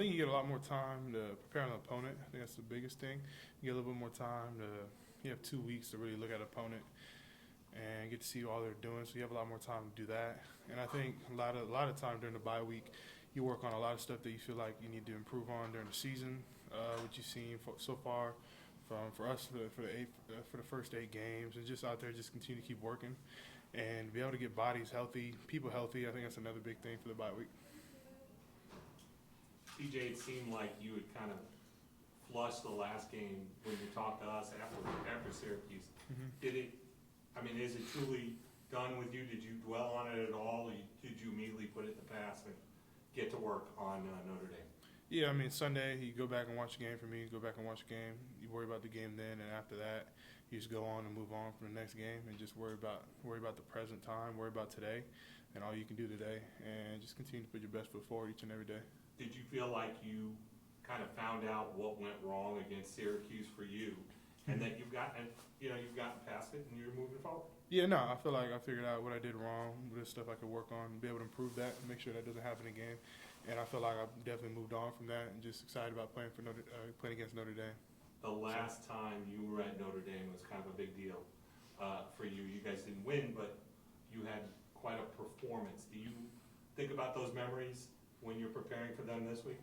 think you get a lot more time to prepare on the opponent. I think that's the biggest thing. You get a little bit more time to. You have 2 weeks to really look at opponent and get to see all they're doing. So you have a lot more time to do that. And I think a lot of time during the bye week, you work on a lot of stuff that you feel like you need to improve on during the season. What you've seen so far for us for the first 8 games, and just out there just continue to keep working and be able to get bodies healthy, people healthy. I think that's another big thing for the bye week. TJ, it seemed like you had kind of flushed the last game when you talked to us after Syracuse. Mm-hmm. Is it truly done with you? Did you dwell on it at all? Or did you immediately put it in the past and get to work on Notre Dame? Yeah, Sunday you go back and watch the game. For me, you go back and watch the game. You worry about the game then, and after that, you just go on and move on from the next game, and just worry about the present time, worry about today, and all you can do today, and just continue to put your best foot forward each and every day. Did you feel like you kind of found out what went wrong against Syracuse for you, and that you've gotten past it and you're moving forward? Yeah, no, I feel like I figured out what I did wrong, what stuff I could work on, be able to improve that, and make sure that doesn't happen again. And I feel like I've definitely moved on from that, and just excited about playing against Notre Dame. The last time you were at Notre Dame was kind of a big deal for you. You guys didn't win, but you had quite a performance. Do you think about those memories when you're preparing for them this week?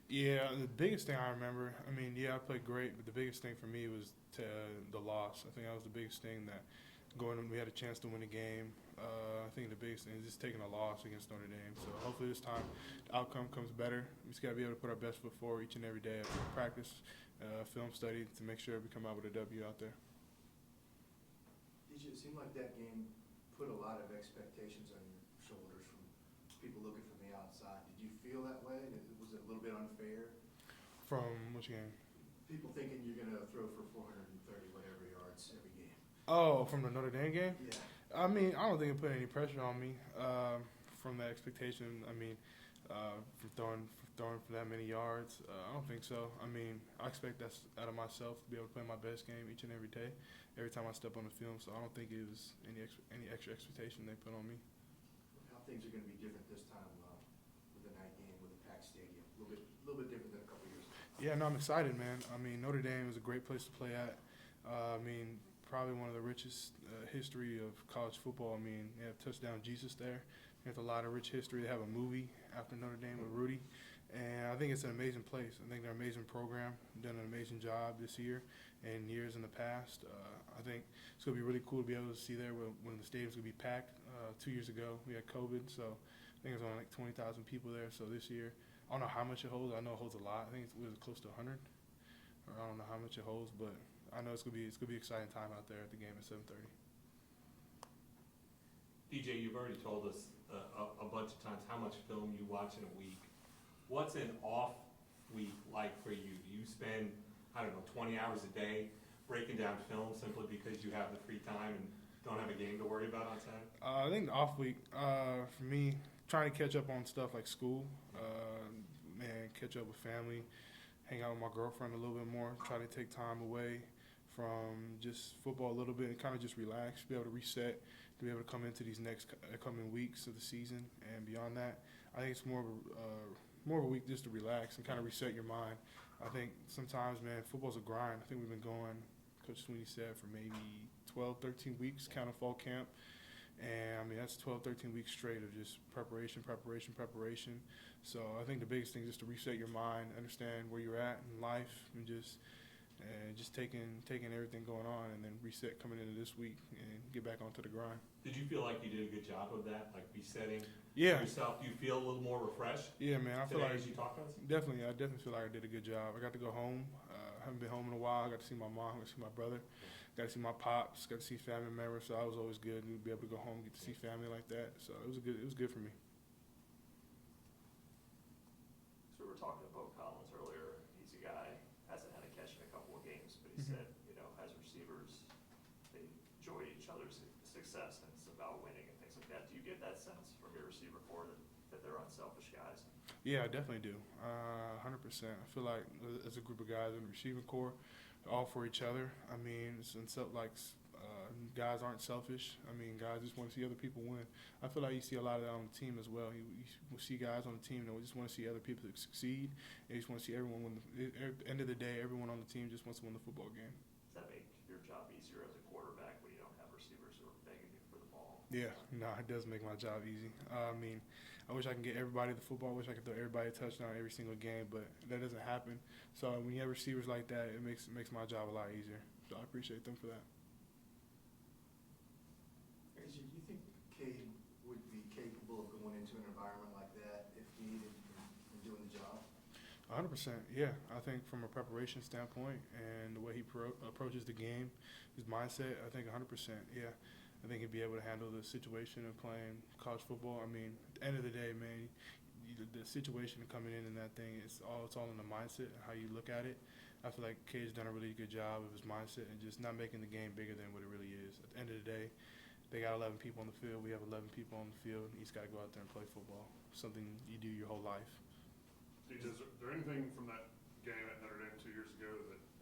Yeah, the biggest thing I remember, I played great, but the biggest thing for me was the loss. I think that was the biggest thing that we had a chance to win a game. I think the biggest thing is just taking a loss against Notre Dame. So hopefully this time the outcome comes better. We just got to be able to put our best foot forward each and every day. Practice, film study to make sure we come out with a W out there. It seemed like that game put a lot of expectations on your shoulders from people looking from the outside. Did you feel that way? Was it a little bit unfair? From which game? People thinking you're going to throw for 430 whatever yards every game. Oh, from the Notre Dame game? Yeah. I don't think it put any pressure on me from that expectation. For throwing for that many yards, I don't think so. I expect that out of myself to be able to play my best game each and every day, every time I step on the field. So I don't think it was any extra expectation they put on me. How things are going to be different this time with the night game with a packed stadium? A little bit different than a couple years ago. Yeah, no, I'm excited, man. Notre Dame is a great place to play at. Probably one of the richest history of college football. They have Touchdown Jesus there. They have a lot of rich history. They have a movie after Notre Dame with Rudy. And I think it's an amazing place. I think they're an amazing program. Done an amazing job this year and years in the past. I think it's going to be really cool to be able to see there when the stadium's going to be packed. 2 years ago, we had COVID, so I think it was only like 20,000 people there. So this year, I don't know how much it holds. I know it holds a lot. I think it was close to 100. Or I don't know how much it holds, but I know it's gonna be an exciting time out there at the game at 7:30. DJ, you've already told us a bunch of times how much film you watch in a week. What's an off week like for you? Do you spend 20 hours a day breaking down film simply because you have the free time and don't have a game to worry about on Saturday? I think the off week for me, trying to catch up on stuff like school, catch up with family, hang out with my girlfriend a little bit more, try to take time away from just football a little bit and kind of just relax, be able to reset, to be able to come into these next coming weeks of the season. And beyond that, I think it's more of a week just to relax and kind of reset your mind. I think sometimes, man, football's a grind. I think we've been going, Coach Sweeney said, for maybe 12, 13 weeks, kind of fall camp. And that's 12, 13 weeks straight of just preparation. So I think the biggest thing is just to reset your mind, understand where you're at in life, and just taking everything going on, and then reset coming into this week and get back onto the grind. Did you feel like you did a good job of that, like resetting Yeah. yourself? Do you feel a little more refreshed? Yeah, man. I feel like as you talk to us? Definitely. I definitely feel like I did a good job. I got to go home. I haven't been home in a while. I got to see my mom. I got to see my brother. Got to see my pops. Got to see family members. So I was always good to be able to go home and get to see family like that. So it was good for me. So we were talking to Bo Collins earlier. He's a guy, hasn't had a catch in a couple of games, but he said, as receivers, they enjoy each other's success, and it's about winning and things like that. Do you get that sense from your receiver corps that they're unselfish guys? Yeah, I definitely do. 100%. I feel like as a group of guys in the receiving corps, all for each other. It's Guys aren't selfish. I mean, guys just want to see other people win. I feel like you see a lot of that on the team as well. You see guys on the team that just want to see other people succeed. They just want to see everyone win. At the end of the day, everyone on the team just wants to win the football game. Does that make your job easier as a quarterback when you don't have receivers who are begging you for the ball? Yeah, no, it does make my job easy. I mean, I wish I could get everybody the football. I wish I could throw everybody a touchdown every single game, but that doesn't happen. So when you have receivers like that, it makes my job a lot easier. So I appreciate them for that. Do you think Cade would be capable of going into an environment like that if needed and doing the job? 100%, yeah. I think from a preparation standpoint and the way he approaches the game, his mindset, I think 100%, yeah. I think he'd be able to handle the situation of playing college football. I mean, at the end of the day, man, the situation of coming in and that thing, it's all in the mindset, how you look at it. I feel like Cade's done a really good job of his mindset and just not making the game bigger than what it really is. At the end of the day, they got 11 people on the field. We have 11 people on the field. He's got to go out there and play football, something you do your whole life. DJ, is there anything from that game at Notre Dame 2 years ago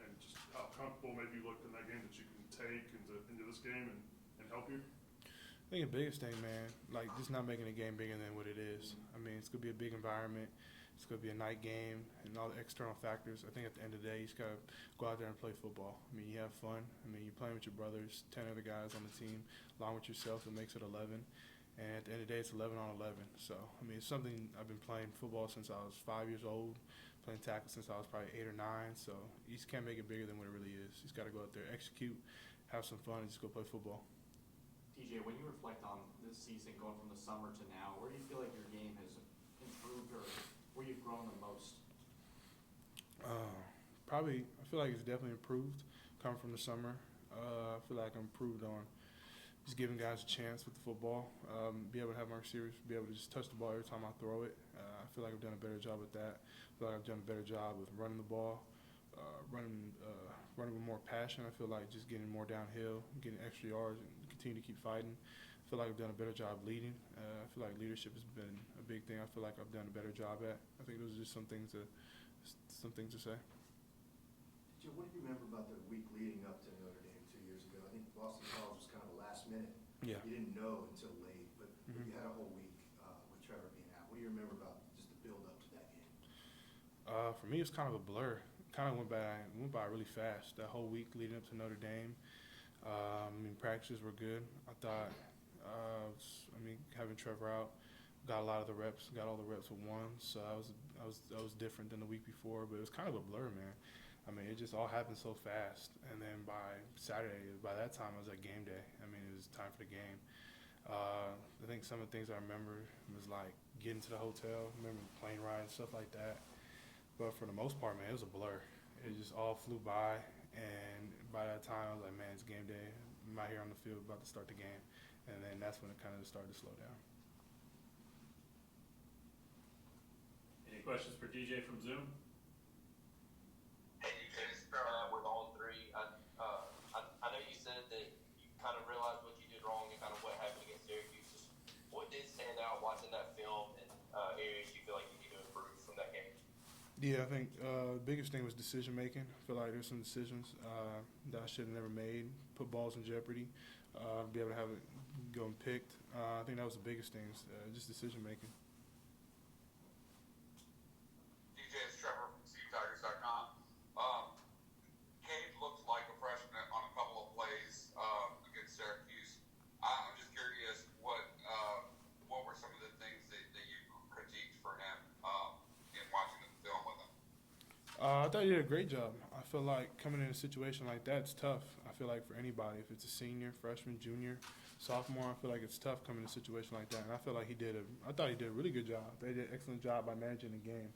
and just how comfortable maybe you looked in that game that you can take into this game and help you? I think the biggest thing, man, like just not making the game bigger than what it is. I mean, it's going to be a big environment. It's going to be a night game and all the external factors. I think at the end of the day, you just got to go out there and play football. I mean, you have fun. I mean, you're playing with your brothers, 10 other guys on the team, along with yourself. It makes it 11. And at the end of the day, it's 11 on 11. So, I mean, it's something I've been playing football since I was 5 years old, playing tackle since I was probably 8 or 9. So, you just can't make it bigger than what it really is. You just got to go out there, execute, have some fun, and just go play football. DJ, when you reflect on this season going from the summer to now, where do you feel like your game has improved or where you've grown the most? Probably, I feel like it's definitely improved coming from the summer. I feel like I'm improved on just giving guys a chance with the football, be able to have my receivers be able to just touch the ball every time I throw it. I feel like I've done a better job with that. I feel like I've done a better job with running the ball, running with more passion. I feel like just getting more downhill, getting extra yards, and continue to keep fighting. I feel like I've done a better job leading. I feel like leadership has been a big thing. I feel like I've done a better job at. I think those are just some things to say. What do you remember about the week leading up to Notre Dame 2 years ago? I think Boston College was kind of a last minute. Yeah. You didn't know until late, but you had a whole week with Trevor being out. What do you remember about just the build up to that game? For me, it's kind of a blur. Kind of went by really fast. That whole week leading up to Notre Dame. I mean, practices were good. I thought, having Trevor out, got all the reps with one. So I was different than the week before, but it was kind of a blur, man. I mean, it just all happened so fast. And then by Saturday, by that time, it was like game day. I mean, it was time for the game. I think some of the things I remember was like getting to the hotel, remember the plane ride and stuff like that. But for the most part, man, it was a blur. It just all flew by. And by that time, I was like, man, it's game day. I'm out here on the field about to start the game. And then that's when it kind of started to slow down. Any questions for DJ from Zoom? Hey, you guys, with all three, I know you said that you kind of realized what you did wrong and kind of what happened against Syracuse. What did stand out watching that film and areas you feel like you need to improve from that game? Yeah, I think the biggest thing was decision making. I feel like there's some decisions that I should have never made, put balls in jeopardy, be able to have it go and picked. I think that was the biggest thing, just decision making. DJ, it's Trevor from SeaTigers.com. Cade looks like a freshman on a couple of plays against Syracuse. I'm just curious, what were some of the things that you critiqued for him in watching the film with him? I thought he did a great job. I feel like coming in a situation like that, it's tough. I feel like for anybody, if it's a senior, freshman, junior, sophomore, I feel like it's tough coming in a situation like that. And I feel like I thought he did a really good job. They did an excellent job by managing the game.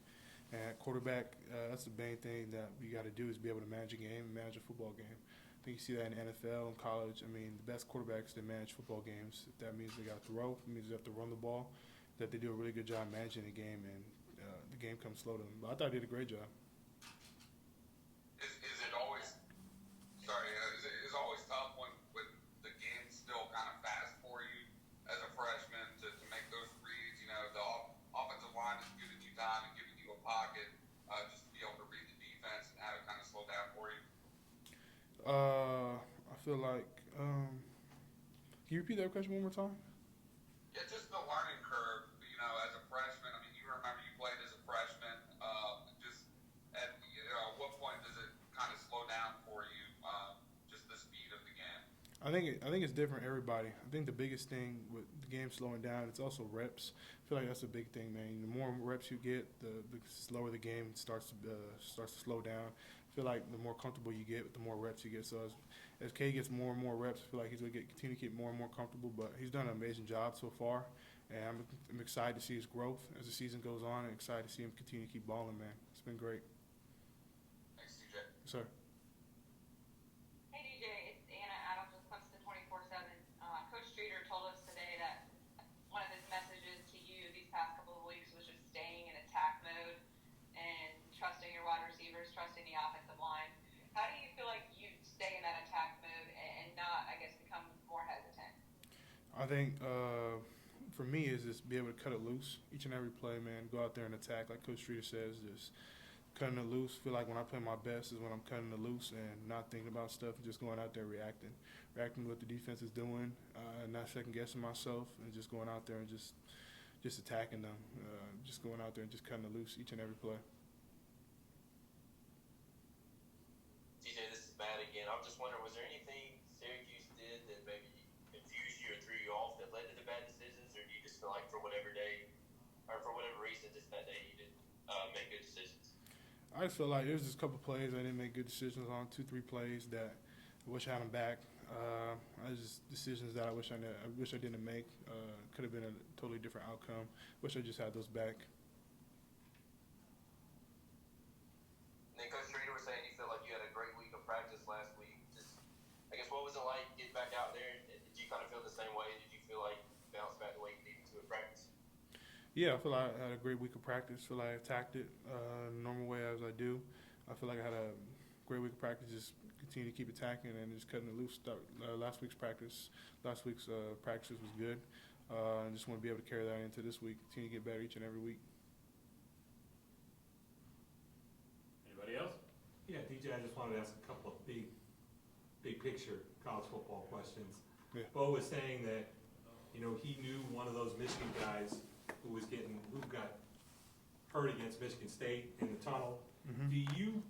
And at quarterback, that's the main thing that you got to do is be able to manage a game and manage a football game. I think you see that in the NFL and college. I mean, the best quarterbacks that manage football games, if that means they got to throw, it means they have to run the ball, that they do a really good job managing the game, and the game comes slow to them. But I thought he did a great job. Is it always tough when the game's still kind of fast for you as a freshman to make those reads? You know, the offensive line is giving you time and giving you a pocket just to be able to read the defense and have it kind of slow down for you. I feel like Can you repeat that question one more time? Yeah, just the learning curve, as a freshman. I mean, you remember you played as a freshman. Just at, what point does it kind of slow down for you, just the speed of the game? I think it's different for everybody. I think the biggest thing with the game slowing down, it's also reps. I feel like that's a big thing, man. The more reps you get, the slower the game starts to slow down. I feel like the more comfortable you get, the more reps you get. So as Cade gets more and more reps, I feel like he's going to continue to get more and more comfortable. But he's done an amazing job so far, and I'm excited to see his growth as the season goes on, and excited to see him continue to keep balling, man. It's been great. Thanks, TJ. Yes, sir. Hey DJ, it's Anna Adams with Clemson 24/7. Coach Streeter told us today that one of his messages to you these past couple of weeks was just staying in attack mode and trusting your wide receivers, trusting the offensive line. How do you feel like you stay in that attack mode and not, I guess, become more hesitant? I think for me is just be able to cut it loose each and every play, man. Go out there and attack, like Coach Streeter says, just cutting it loose. Feel like when I play my best is when I'm cutting it loose and not thinking about stuff and just going out there reacting to what the defense is doing, not second guessing myself, and just going out there and just attacking them, just going out there and just cutting it loose each and every play. TJ, this is Matt again. I'm just wondering, was there anything Syracuse did that maybe confused you or threw you off that led to the bad decisions, or do you just feel like for whatever day or for whatever reason just that day you didn't make good decisions? I just feel like there's just a couple plays I didn't make good decisions on, 2-3 plays that I wish I had them back. Just decisions that I wish I didn't make. Could have been a totally different outcome. Wish I just had those back. And then Coach Streeter was saying you felt like you had a great week of practice last week. Just, I guess, what was it like getting back out there? Did you kind of feel the same way? Did you feel like you bounced back the way you needed to in practice? Yeah, I feel like I had a great week of practice. Feel like I attacked it normal way as I do. I feel like I had a great week of practice. Just continue to keep attacking and just cutting it loose. Last week's practices was good. I just want to be able to carry that into this week. Continue to get better each and every week. Anybody else? Yeah, DJ, I just wanted to ask a couple of big picture college football questions. Yeah. Bo was saying that, he knew one of those Michigan guys who got hurt against Michigan State in the tunnel. Mm-hmm. Do you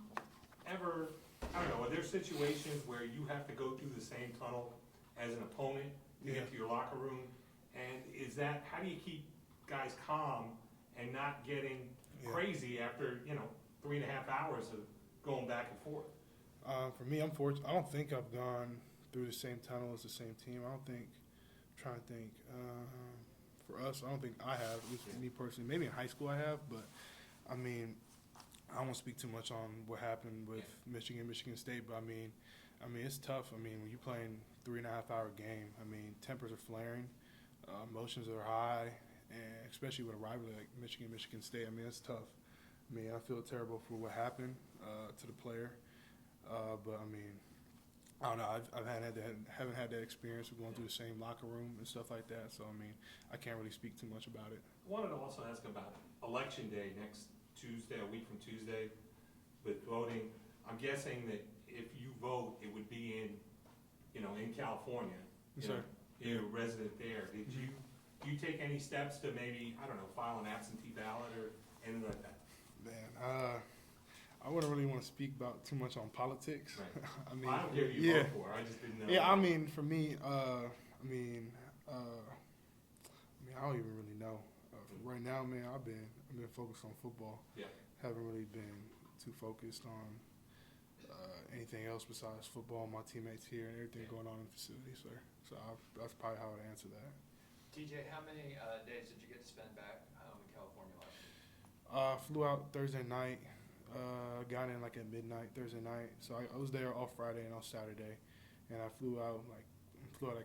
ever, I don't know, are there situations where you have to go through the same tunnel as an opponent to get to your locker room? And how do you keep guys calm and not getting crazy after, 3.5 hours of going back and forth? For me, I'm fortunate. I don't think I've gone through the same tunnel as the same team. I'm trying to think. For us, I don't think I have, at least me personally. Maybe in high school I have, but I mean, I won't speak too much on what happened with Michigan State, but I mean, it's tough. I mean, when you're playing 3.5 hour game, I mean, tempers are flaring, emotions are high, and especially with a rivalry like Michigan State, I mean, it's tough. I mean, I feel terrible for what happened to the player, but I mean, I don't know. Haven't had that experience of going through the same locker room and stuff like that. So I mean, I can't really speak too much about it. I wanted to also ask about Election Day next Tuesday, a week from Tuesday, with voting. I'm guessing that if you vote, it would be in California. You're a resident there. Do you take any steps to maybe, I don't know, file an absentee ballot or anything like that? Man, I wouldn't really want to speak about too much on politics. Right. I mean, I don't care who you vote for. I just didn't know. Yeah, I mean, for me, I don't even really know. Right now, man, I've been focused on football. Yeah. Haven't really been too focused on anything else besides football, my teammates here, and everything going on in the facility, sir. So that's probably how I would answer that. TJ, how many days did you get to spend back home in California last week? Flew out Thursday night. Got in like at midnight Thursday night. So I was there all Friday and all Saturday, and I flew out like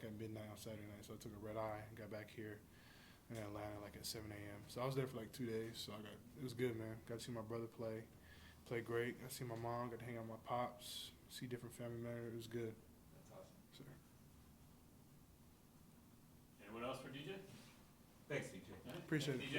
at midnight on Saturday night. So I took a red eye and got back here in Atlanta like at 7 a.m. So I was there for like 2 days. So it was good, man. Got to see my brother play great. Got to see my mom. Got to hang out with my pops. See different family members. It was good. That's awesome. So. Anyone else for DJ? Thanks, DJ. Appreciate it. DJ.